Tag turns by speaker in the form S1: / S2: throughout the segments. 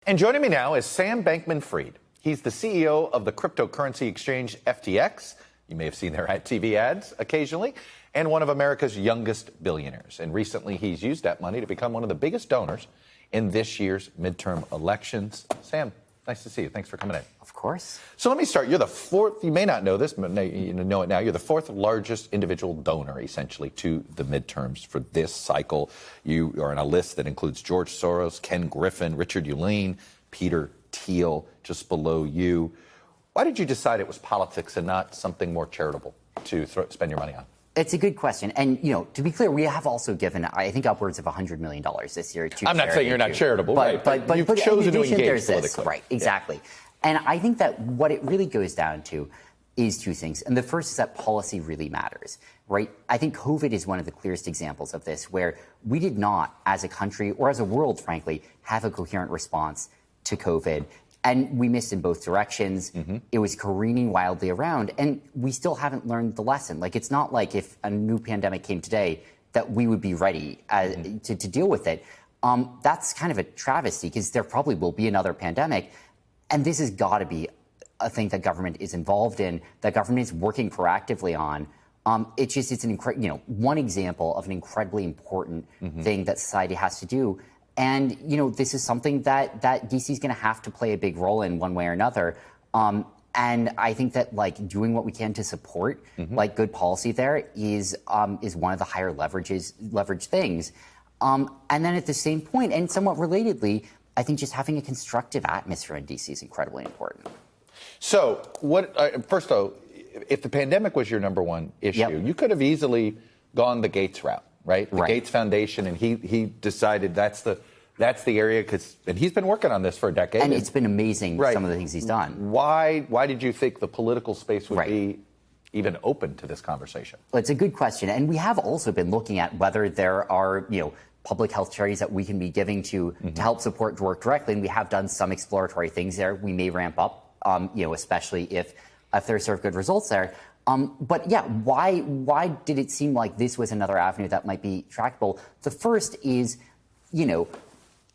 S1: And joining me now is Sam Bankman-Fried. He's the CEO of the cryptocurrency exchange FTX. You may have seen their TV ads occasionally, and one of America's youngest billionaires. And recently, he's used that money to become one of the biggest donors in this year's midterm elections. Sam, nice to see you. Thanks for coming in.
S2: Of course.
S1: So let me start. You're the fourth, you may not know this, but you know it now. You're the fourth largest individual donor, essentially, to the midterms for this cycle. You are on a list that includes George Soros, Ken Griffin, Richard Uihlein, Peter Thiel, just below you. Why did you decide it was politics and not something more charitable to spend your money on?
S2: It's a good question. And, to be clear, we have also given, I think, upwards of $100 million this year to
S1: I'm not saying you're not charitable,
S2: but
S1: you've chosen to engage politically.
S2: Right, exactly. Yeah. And I think that what it really goes down to is two things. And the first is that policy really matters, right? I think COVID is one of the clearest examples of this, where we did not, as a country or as a world, frankly, have a coherent response to COVID. And we missed in both directions. Mm-hmm. It was careening wildly around, and we still haven't learned the lesson. Like, it's not like if a new pandemic came today that we would be ready to deal with it. That's kind of a travesty, because there probably will be another pandemic. And this has got to be a thing that government is involved in, that government is working proactively on. It's one example of an incredibly important thing that society has to do. And, this is something that DC is going to have to play a big role in one way or another. And I think that, doing what we can to support, good policy there is one of the higher leverage things. And then at the same point, and somewhat relatedly, I think just having a constructive atmosphere in DC is incredibly important.
S1: So first, though, if the pandemic was your number one issue, you could have easily gone the Gates route. Right? The Gates Foundation, and he decided that's the area, and he's been working on this for a decade.
S2: And it's been amazing, some of the things he's done.
S1: Why did you think the political space would be even open to this conversation?
S2: Well, it's a good question. And we have also been looking at whether there are, public health charities that we can be giving to help support work directly. And we have done some exploratory things there. We may ramp up, especially if there's sort of good results there. But yeah, why did it seem like this was another avenue that might be tractable? The first is,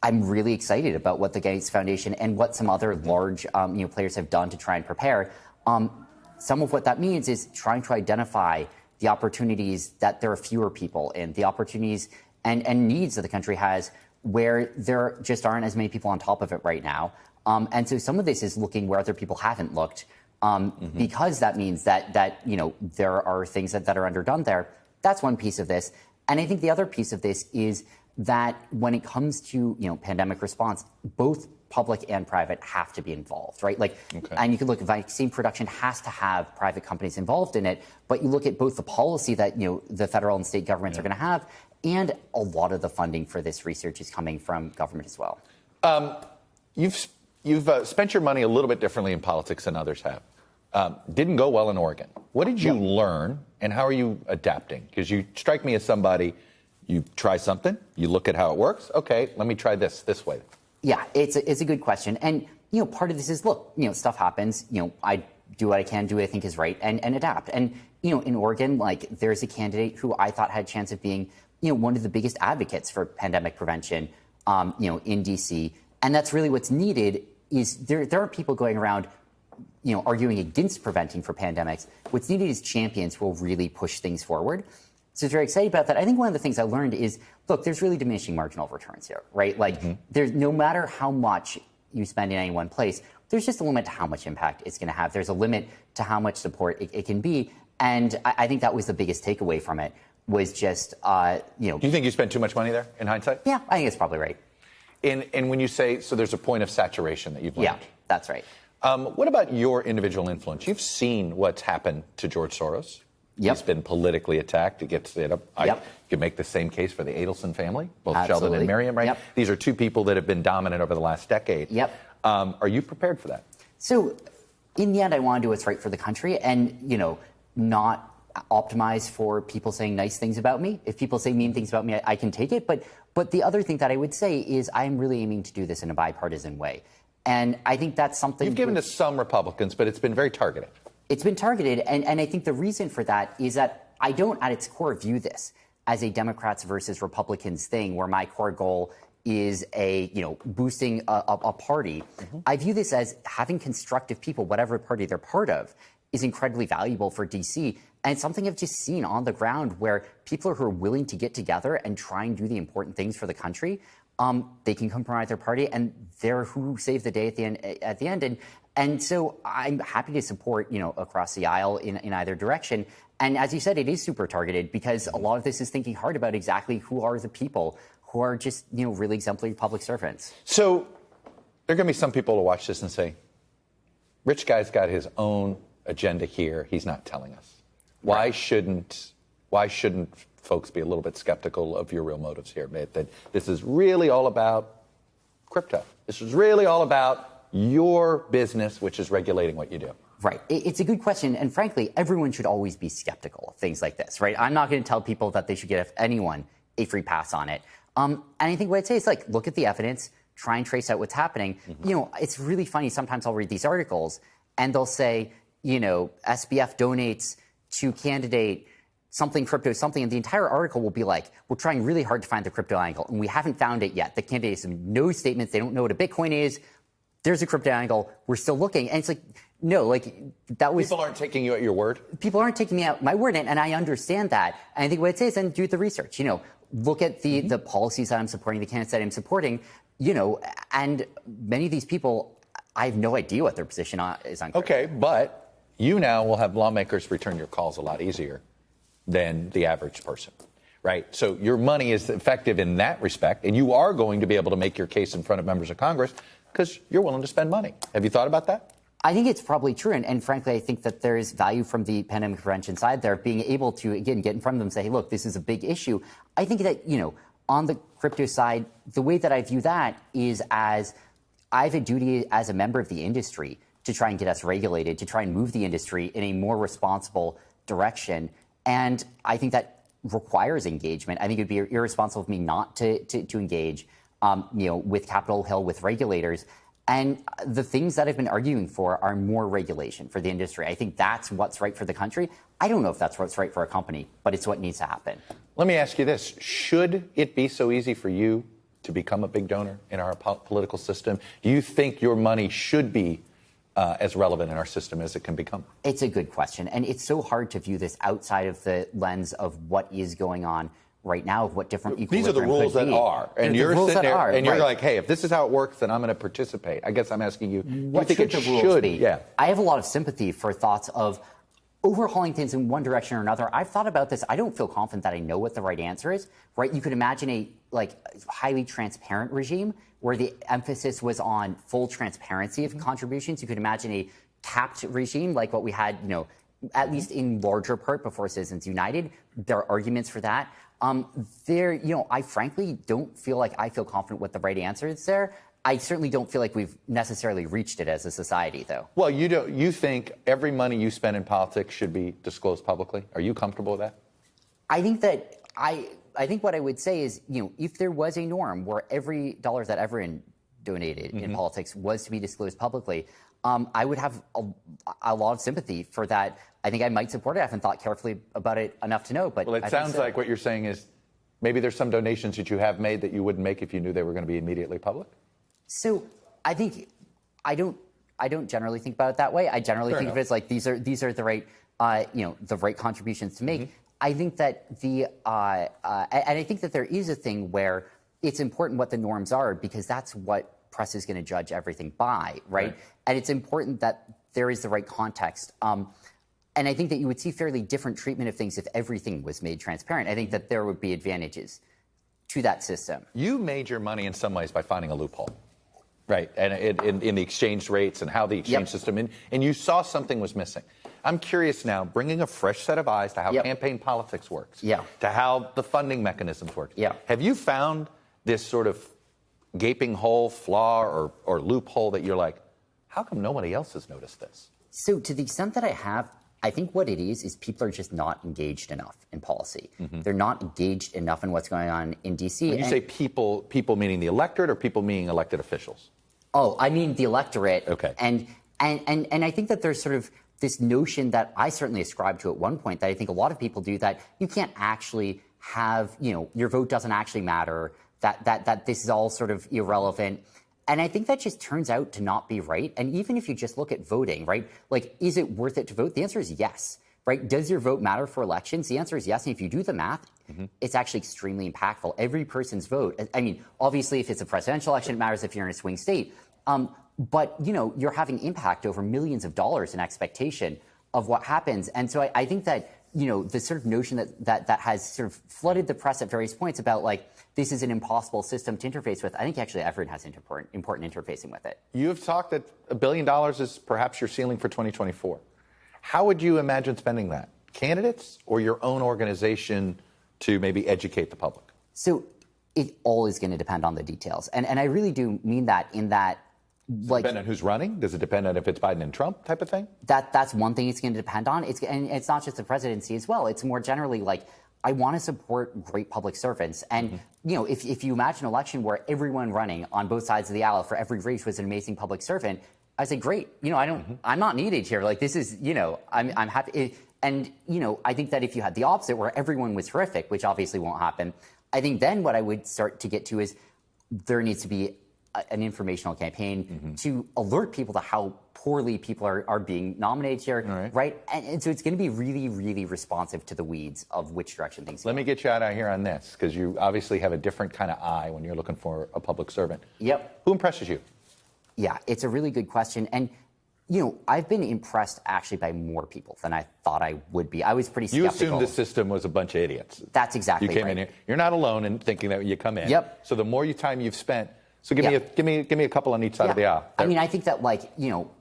S2: I'm really excited about what the Gates Foundation and what some other large, players have done to try and prepare. Some of what that means is trying to identify the opportunities that there are fewer people in, the opportunities and needs that the country has where there just aren't as many people on top of it right now. And so some of this is looking where other people haven't looked. Because that means that there are things that are underdone there. That's one piece of this. And I think the other piece of this is that when it comes to, pandemic response, both public and private have to be involved, right? And you can look at vaccine production has to have private companies involved in it, but you look at both the policy that, the federal and state governments are going to have, and a lot of the funding for this research is coming from government as well.
S1: You've spent your money a little bit differently in politics than others have. Didn't go well in Oregon. What did you learn, and how are you adapting? Because you strike me as somebody, you try something, you look at how it works. Okay, let me try this way.
S2: Yeah, it's a good question. And, part of this is, look, stuff happens. I do what I can do what I think is right and adapt. And, in Oregon, there's a candidate who I thought had a chance of being, one of the biggest advocates for pandemic prevention, in D.C. And that's really what's needed is there are people going around arguing against preventing for pandemics. What's needed is champions who will really push things forward. So I'm very excited about that. I think one of the things I learned is, look, there's really diminishing marginal returns here, right? There's no matter how much you spend in any one place, there's just a limit to how much impact it's going to have. There's a limit to how much support it can be. And I think that was the biggest takeaway from it was just, Do you
S1: think you spent too much money there in hindsight?
S2: Yeah, I think it's probably right.
S1: And when you say, so there's a point of saturation that you've learned?
S2: Yeah, that's right.
S1: What about your individual influence? You've seen what's happened to George Soros.
S2: Yep.
S1: He's been politically attacked. He gets it up. You could make the same case for the Adelson family, both Sheldon and Miriam, right?
S2: Yep.
S1: These are two people that have been dominant over the last decade.
S2: Yep.
S1: Are you prepared for that?
S2: So, in the end, I want to do what's right for the country and, not optimize for people saying nice things about me. If people say mean things about me, I can take it. But the other thing that I would say is I'm really aiming to do this in a bipartisan way. And I think that's something...
S1: You've given to some Republicans, but it's been very targeted.
S2: It's been targeted, and I think the reason for that is that I don't, at its core, view this as a Democrats versus Republicans thing where my core goal is boosting a party. I view this as having constructive people, whatever party they're part of, is incredibly valuable for DC. And it's something I've just seen on the ground where people who are willing to get together and try and do the important things for the country, they can compromise their party, and they're who save the day at the end. And so I'm happy to support, across the aisle in either direction. And as you said, it is super targeted because a lot of this is thinking hard about exactly who are the people who are just, really exemplary public servants.
S1: So there are going to be some people who watch this and say, Rich guy's got his own agenda here. He's not telling us. Why shouldn't folks be a little bit skeptical of your real motives here, Mitt, that this is really all about crypto? This is really all about your business, which is regulating what you do.
S2: Right. It's a good question. And frankly, everyone should always be skeptical of things like this, right? I'm not going to tell people that they should give anyone a free pass on it. And I think what I'd say is, look at the evidence, try and trace out what's happening. It's really funny. Sometimes I'll read these articles and they'll say, SBF donates to candidate something crypto, something, and the entire article will be like, we're trying really hard to find the crypto angle, and we haven't found it yet. The candidates have no statements. They don't know what a Bitcoin is. There's a crypto angle. We're still looking. And it's like, no, that was...
S1: People aren't taking you at your word?
S2: People aren't taking me at my word, and I understand that. And I think what I'd say is then do the research. Look at the policies that I'm supporting, the candidates that I'm supporting, and many of these people, I have no idea what their position is on crypto.
S1: Okay, but you now will have lawmakers return your calls a lot easier than the average person, right? So your money is effective in that respect, and you are going to be able to make your case in front of members of Congress because you're willing to spend money. Have you thought about that?
S2: I think it's probably true. And frankly, I think that there is value from the pandemic prevention side there, being able to, again, get in front of them and say, hey, look, this is a big issue. I think that, on the crypto side, the way that I view that is as I have a duty as a member of the industry to try and get us regulated, to try and move the industry in a more responsible direction. And I think that requires engagement. I think it would be irresponsible of me not to engage, with Capitol Hill, with regulators. And the things that I've been arguing for are more regulation for the industry. I think that's what's right for the country. I don't know if that's what's right for a company, but it's what needs to happen.
S1: Let me ask you this. Should it be so easy for you to become a big donor in our political system? Do you think your money should be as relevant in our system as it can become?
S2: It's a good question. And it's so hard to view this outside of the lens of what is going on right now, of what different equilibrium
S1: These are the rules that are. And you're sitting there and you're
S2: right.
S1: like, hey, if this is how it works, then I'm going to participate. I guess I'm asking you,
S2: what
S1: do you think
S2: should
S1: it
S2: the rules
S1: should
S2: be?
S1: Yeah.
S2: I have a lot of sympathy for thoughts of overhauling things in one direction or another. I've thought about this. I don't feel confident that I know what the right answer is, right? You could imagine a highly transparent regime where the emphasis was on full transparency of contributions. You could imagine a capped regime like what we had, at least in larger part before Citizens United. There are arguments for that. I frankly don't feel like I feel confident what the right answer is there. I certainly don't feel like we've necessarily reached it as a society, though.
S1: Well, you think every money you spend in politics should be disclosed publicly? Are you comfortable with that?
S2: I think that I think what I would say is, if there was a norm where every dollar that everyone donated in politics was to be disclosed publicly, I would have a lot of sympathy for that. I think I might support it. I haven't thought carefully about it enough to know. But
S1: well, it sounds like what you're saying is maybe there's some donations that you have made that you wouldn't make if you knew they were going to be immediately public.
S2: So I think I don't generally think about it that way. I generally think of it as like these are the right the right contributions to make. I think that and I think that there is a thing where it's important what the norms are because that's what press is going to judge everything by, right? And it's important that there is the right context. And I think that you would see fairly different treatment of things if everything was made transparent. I think that there would be advantages to that system.
S1: You made your money in some ways by finding a loophole, right? And in the exchange rates and how the exchange system, and you saw something was missing. I'm curious now, bringing a fresh set of eyes to how campaign politics works, to how the funding mechanisms work. Have you found this sort of gaping hole, flaw, or loophole that you're like, how come nobody else has noticed this?
S2: So to the extent that I have, I think what it is people are just not engaged enough in policy. They're not engaged enough in what's going on in D.C.
S1: When you say people meaning the electorate or people meaning elected officials?
S2: Oh, I mean the electorate.
S1: Okay.
S2: And I think that there's sort of this notion that I certainly ascribed to at one point that I think a lot of people do, that you can't actually have, your vote doesn't actually matter, that this is all sort of irrelevant. And I think that just turns out to not be right. And even if you just look at voting, right, like, is it worth it to vote? The answer is yes, right? Does your vote matter for elections? The answer is yes. And if you do the math, it's actually extremely impactful. Every person's vote. I mean, obviously, if it's a presidential election, it matters if you're in a swing state. But, you know, you're having impact over millions of dollars in expectation of what happens. And so I think that, you know, the sort of notion that has sort of flooded the press at various points about, like, this is an impossible system to interface with, I think actually everyone has important interfacing with it.
S1: You have talked that $1 billion is perhaps your ceiling for 2024. How would you imagine spending that? Candidates or your own organization to maybe educate the public?
S2: So it all is going to depend on the details. And I really do mean that in that, like,
S1: depend on who's running? Does it depend on if it's Biden and Trump type of thing? That's
S2: one thing it's going to depend on. And it's not just the presidency as well. It's more generally like, I want to support great public servants. And, you know, if you imagine an election where everyone running on both sides of the aisle for every race was an amazing public servant, I say, great. You know, I'm not needed here. Like, this is, you know, I'm happy. And, you know, I think that if you had the opposite where everyone was horrific, which obviously won't happen, I think then what I would start to get to is there needs to be an informational campaign to alert people to how poorly people are being nominated here, right? And so it's going to be really, really responsive to the weeds of which direction things go.
S1: Let me get you out of here on this, because you obviously have a different kind of eye when you're looking for a public servant.
S2: Yep.
S1: Who impresses you?
S2: Yeah, it's a really good question. And, you know, I've been impressed actually by more people than I thought I would be. I was pretty skeptical.
S1: You assumed the system was a bunch of idiots.
S2: That's exactly right.
S1: You came in here. You're not alone in thinking that when you come in.
S2: Yep.
S1: So the more time you've spent, so give me a couple on each side of the aisle.
S2: I mean, I think that, like, you know,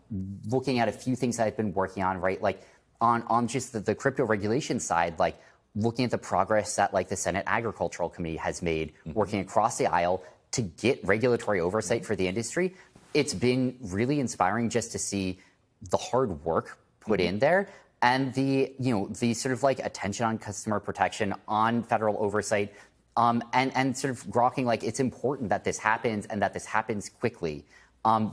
S2: looking at a few things that I've been working on, right, like on just the crypto regulation side, like looking at the progress that, like, the Senate Agricultural Committee has made, working across the aisle to get regulatory oversight for the industry. It's been really inspiring just to see the hard work put in there and the, you know, the sort of like attention on customer protection, on federal oversight. And sort of grokking, like, it's important that this happens and that this happens quickly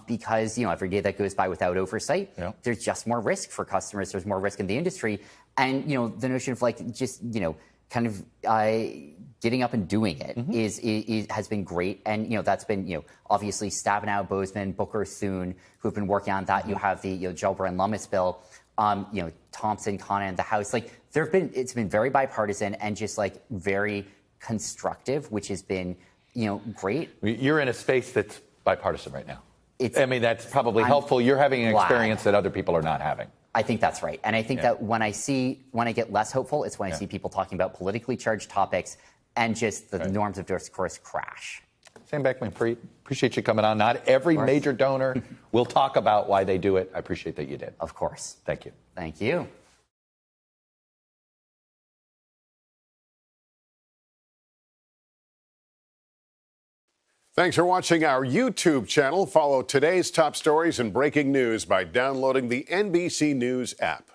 S2: because, you know, every day that goes by without oversight, there's just more risk for customers. There's more risk in the industry. And, you know, the notion of, like, just, you know, kind of getting up and doing it has been great. And, you know, that's been, you know, obviously Stabenow, Bozeman, Booker, Thune, who have been working on that. You have the, you know, Gelber and Lummis bill, you know, Thompson, Khanna, and the House. Like, it's been very bipartisan and just, like, very constructive, which has been, you know, great.
S1: You're in a space that's bipartisan right now. I mean, that's probably helpful. You're having an experience that other people are not having.
S2: I think that's right. And I think that when I get less hopeful, it's when I see people talking about politically charged topics and just the norms of discourse crash.
S1: Sam Bankman-Fried, appreciate you coming on. Not every major donor will talk about why they do it. I appreciate that you did.
S2: Of course.
S1: Thank you.
S2: Thank you.
S3: Thanks for watching our YouTube channel. Follow today's top stories and breaking news by downloading the NBC News app.